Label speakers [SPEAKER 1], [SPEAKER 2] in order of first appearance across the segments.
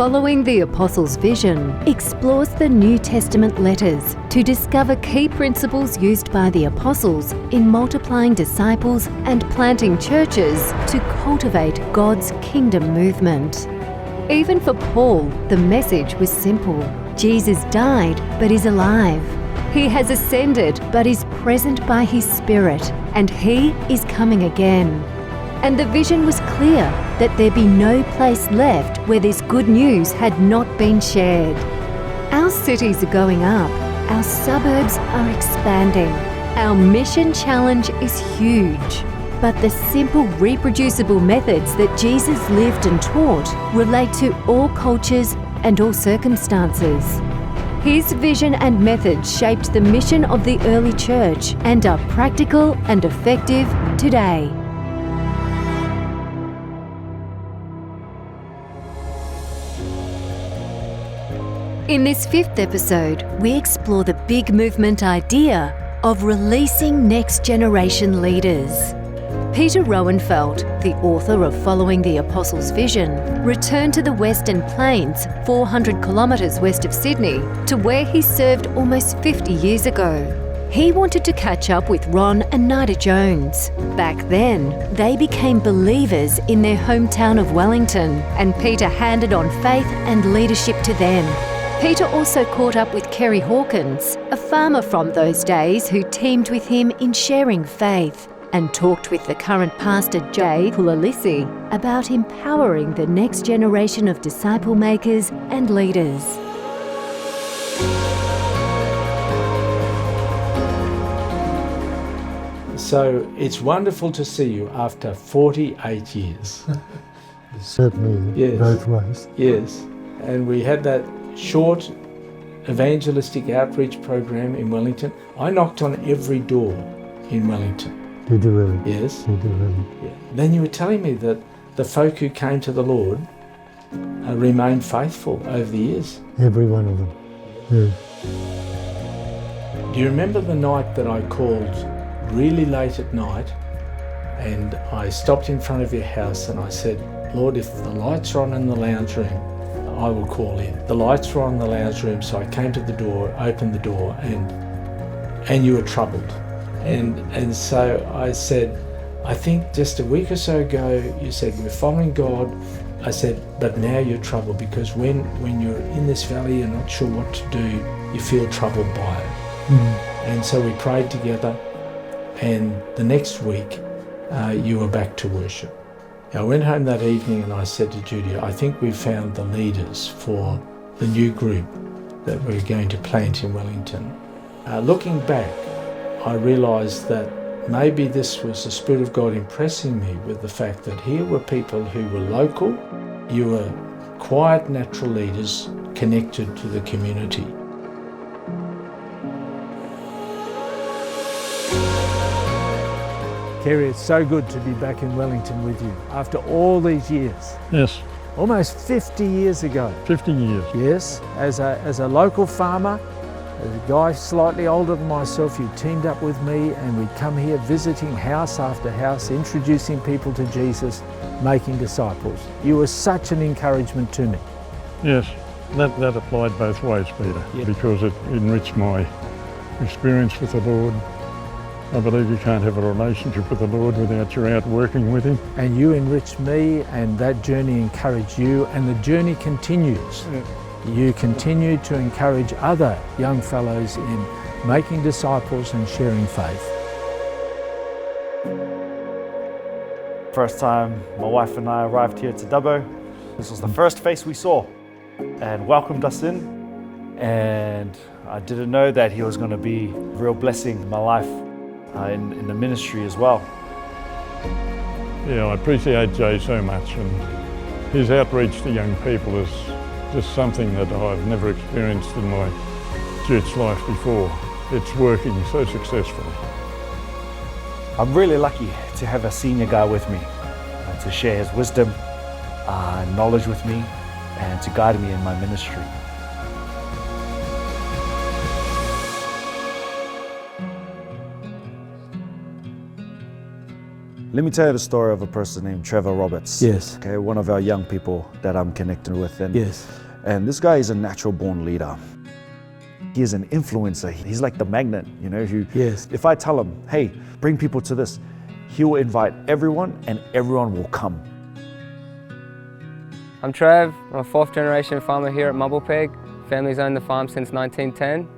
[SPEAKER 1] Following the Apostles' Vision explores the New Testament letters to discover key principles used by the Apostles in multiplying disciples and planting churches to cultivate God's kingdom movement. Even for Paul, the message was simple. Jesus died, but is alive. He has ascended, but is present by His Spirit, and He is coming again. And the vision was clear that there be no place left where this good news had not been shared. Our cities are going up, our suburbs are expanding, our mission challenge is huge. But the simple, reproducible methods that Jesus lived and taught relate to all cultures and all circumstances. His vision and methods shaped the mission of the early church and are practical and effective today. In this 5th episode, we explore the big movement idea of releasing next generation leaders. Peter Roenfeld, the author of Following the Apostles' Vision, returned to the Western Plains, 400 kilometres west of Sydney, to where he served almost 50 years ago. He wanted to catch up with Ron and Nida Jones. Back then, they became believers in their hometown of Wellington, and Peter handed on faith and leadership to them. Peter also caught up with Kerry Hawkins, a farmer from those days who teamed with him in sharing faith, and talked with the current pastor Jay Pulalisi about empowering the next generation of disciple makers and leaders.
[SPEAKER 2] So it's wonderful to see you after 48 years.
[SPEAKER 3] Certainly,
[SPEAKER 2] yes.
[SPEAKER 3] Both ways.
[SPEAKER 2] Yes, and we had that short evangelistic outreach program in Wellington. I knocked on every door in Wellington.
[SPEAKER 3] Did you really?
[SPEAKER 2] Yes.
[SPEAKER 3] Did you really?
[SPEAKER 2] Yeah. Then you were telling me that the folk who came to the Lord remained faithful over the years.
[SPEAKER 3] Every one of them. Yeah.
[SPEAKER 2] Do you remember the night that I called really late at night and I stopped in front of your house and I said, Lord, if the lights are on in the lounge room, I will call in. The lights were on in the lounge room, so I came to the door, opened the door, and you were troubled. And so I said, I think just a week or so ago, you said, we're following God. I said, but now you're troubled because when you're in this valley, you're not sure what to do, you feel troubled by it. And so we prayed together, and the next week, you were back to worship. I went home that evening and I said to Judy, I think we've found the leaders for the new group that we're going to plant in Wellington. Looking back, I realised that maybe this was the Spirit of God impressing me with the fact that here were people who were local, you were quiet, natural leaders connected to the community. Kerry, it's so good to be back in Wellington with you after all these years.
[SPEAKER 4] Yes.
[SPEAKER 2] Almost 50 years ago.
[SPEAKER 4] 50 years.
[SPEAKER 2] Yes, as a local farmer, a guy slightly older than myself, you teamed up with me and we'd come here visiting house after house, introducing people to Jesus, making disciples. You were such an encouragement to me.
[SPEAKER 4] Yes, that applied both ways, Peter, because it enriched my experience with the Lord. I believe you can't have a relationship with the Lord without you're out working with Him.
[SPEAKER 2] And you enriched me, and that journey encouraged you, and the journey continues.
[SPEAKER 4] Yeah.
[SPEAKER 2] You continue to encourage other young fellows in making disciples and sharing faith.
[SPEAKER 5] First time my wife and I arrived here to Dubbo, this was the first face we saw and welcomed us in. And I didn't know that he was going to be a real blessing in my life. In the ministry as well.
[SPEAKER 4] Yeah, I appreciate Jay so much, and his outreach to young people is just something that I've never experienced in my church life before. It's working so successfully.
[SPEAKER 5] I'm really lucky to have a senior guy with me to share his wisdom and knowledge with me and to guide me in my ministry. Let me tell you the story of a person named Trevor Roberts.
[SPEAKER 2] Yes.
[SPEAKER 5] Okay, one of our young people that I'm connected with.
[SPEAKER 2] Yes.
[SPEAKER 5] And this guy is a natural born leader. He is an influencer. He's like the magnet, you know, who,
[SPEAKER 2] Yes.
[SPEAKER 5] if I tell him, hey, bring people to this, he will invite everyone and everyone will come.
[SPEAKER 6] I'm Trev. I'm a fourth generation farmer here at Mumblepeg. Family's owned the farm since 1910.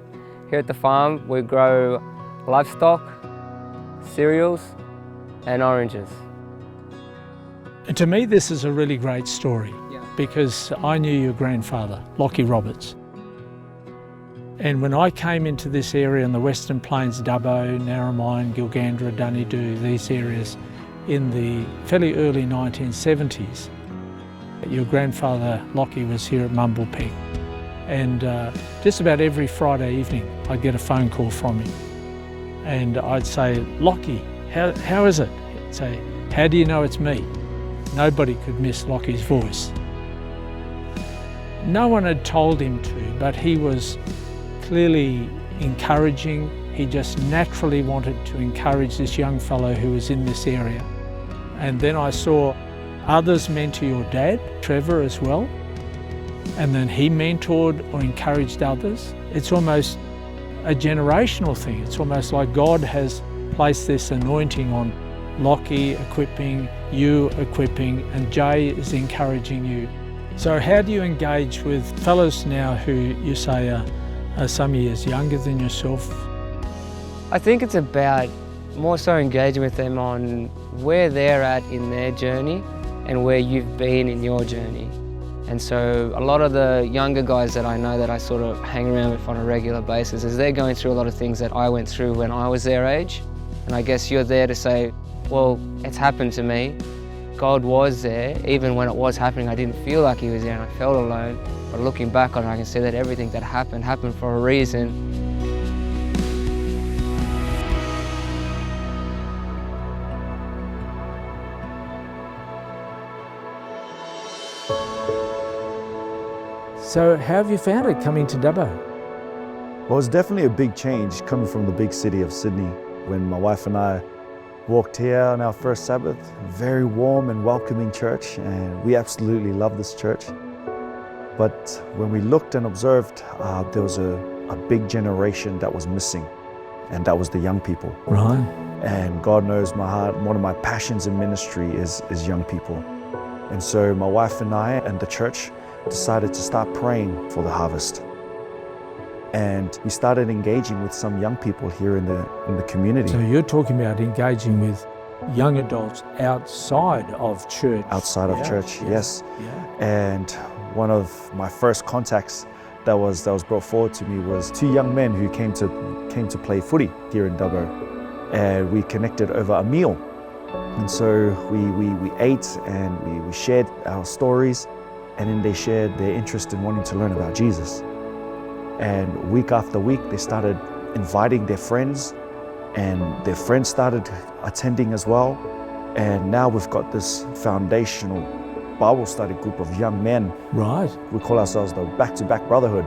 [SPEAKER 6] Here at the farm, we grow livestock, cereals, and oranges.
[SPEAKER 2] And to me, this is a really great story because I knew your grandfather, Lockie Roberts. And when I came into this area in the Western Plains, Dubbo, Narromine, Gilgandra, Dunedoo, these areas in the fairly early 1970s, your grandfather Lockie was here at Mumblepeg. And just about every Friday evening, I'd get a phone call from him. And I'd say, Lockie, how is it? He'd say, how do you know it's me? Nobody could miss Lockie's voice. No one had told him to, but he was clearly encouraging. He just naturally wanted to encourage this young fellow who was in this area. And then I saw others mentor your dad, Trevor, as well. And then he mentored or encouraged others. It's almost a generational thing. It's almost like God has placed this anointing on Lockie equipping, you equipping, and Jay is encouraging you. So how do you engage with fellows now who you say are some years younger than yourself?
[SPEAKER 6] I think it's about more so engaging with them on where they're at in their journey and where you've been in your journey. And so a lot of the younger guys that I know that I sort of hang around with on a regular basis is they're going through a lot of things that I went through when I was their age. And I guess you're there to say, well, it's happened to me. God was there. Even when it was happening, I didn't feel like he was there and I felt alone. But looking back on it, I can see that everything that happened for a reason.
[SPEAKER 2] So how have you found it coming to Dubbo?
[SPEAKER 5] Well, it's definitely a big change coming from the big city of Sydney. When my wife and I walked here on our first Sabbath, very warm and welcoming church, and we absolutely love this church. But when we looked and observed, there was a big generation that was missing, and that was the young people.
[SPEAKER 2] Right.
[SPEAKER 5] And God knows my heart, one of my passions in ministry is young people. And so my wife and I and the church decided to start praying for the harvest. And we started engaging with some young people here in the community.
[SPEAKER 2] So you're talking about engaging with young adults outside of church.
[SPEAKER 5] Outside of church, yes.
[SPEAKER 2] Yeah.
[SPEAKER 5] And one of my first contacts that was brought forward to me was two young men who came to play footy here in Dubbo. And we connected over a meal. And so we ate and we shared our stories, and then they shared their interest in wanting to learn about Jesus. And week after week, they started inviting their friends, and their friends started attending as well. And now we've got this foundational Bible study group of young men.
[SPEAKER 2] Right.
[SPEAKER 5] We call ourselves the Back-to-Back Brotherhood.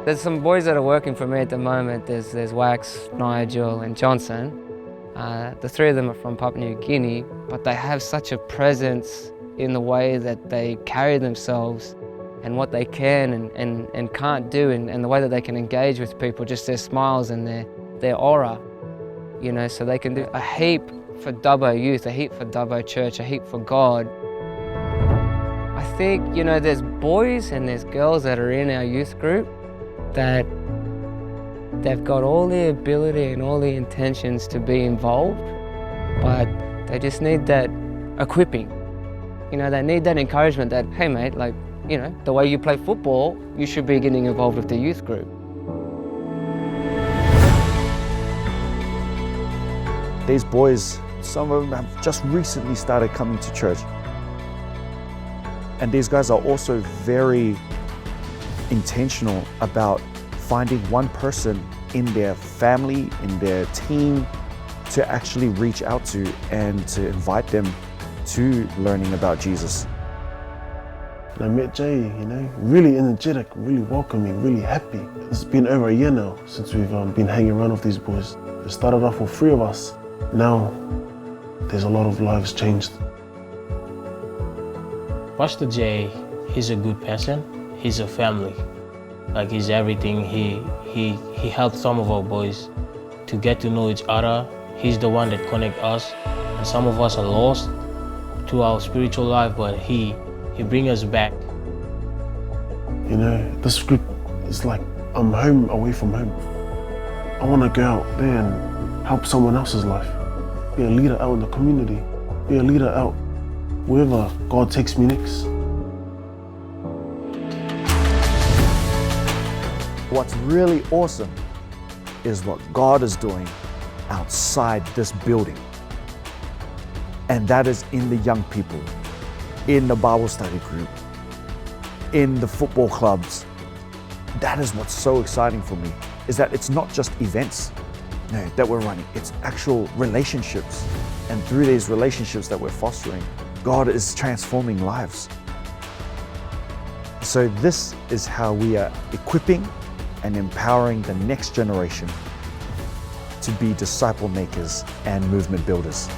[SPEAKER 6] There's some boys that are working for me at the moment. There's Wax, Nigel and Johnson. The three of them are from Papua New Guinea, but they have such a presence in the way that they carry themselves and what they can and can't do, and the way that they can engage with people, just their smiles and their aura, you know, so they can do a heap for Dubbo youth, a heap for Dubbo church, a heap for God. I think, you know, there's boys and there's girls that are in our youth group that they've got all the ability and all the intentions to be involved, but they just need that equipping. You know, they need that encouragement that, hey mate, like, you know, the way you play football, you should be getting involved with the youth group.
[SPEAKER 5] These boys, some of them have just recently started coming to church. And these guys are also very intentional about finding one person in their family, in their team, to actually reach out to and to invite them to learning about Jesus.
[SPEAKER 7] And I met Jay, really energetic, really welcoming, really happy. It's been over a year now since we've been hanging around with these boys. It started off with 3 of us. Now, there's a lot of lives changed.
[SPEAKER 8] Pastor Jay, he's a good person. He's a family. Like, he's everything. He helped some of our boys to get to know each other. He's the one that connects us. And some of us are lost to our spiritual life, but he brings us back.
[SPEAKER 7] This group is like I'm home away from home. I want to go out there and help someone else's life. Be a leader out in the community. Be a leader out wherever God takes me next.
[SPEAKER 5] What's really awesome is what God is doing outside this building. And that is in the young people, in the Bible study group, in the football clubs. That is what's so exciting for me, is that it's not just events that we're running, it's actual relationships. And through these relationships that we're fostering, God is transforming lives. So this is how we are equipping and empowering the next generation to be disciple makers and movement builders.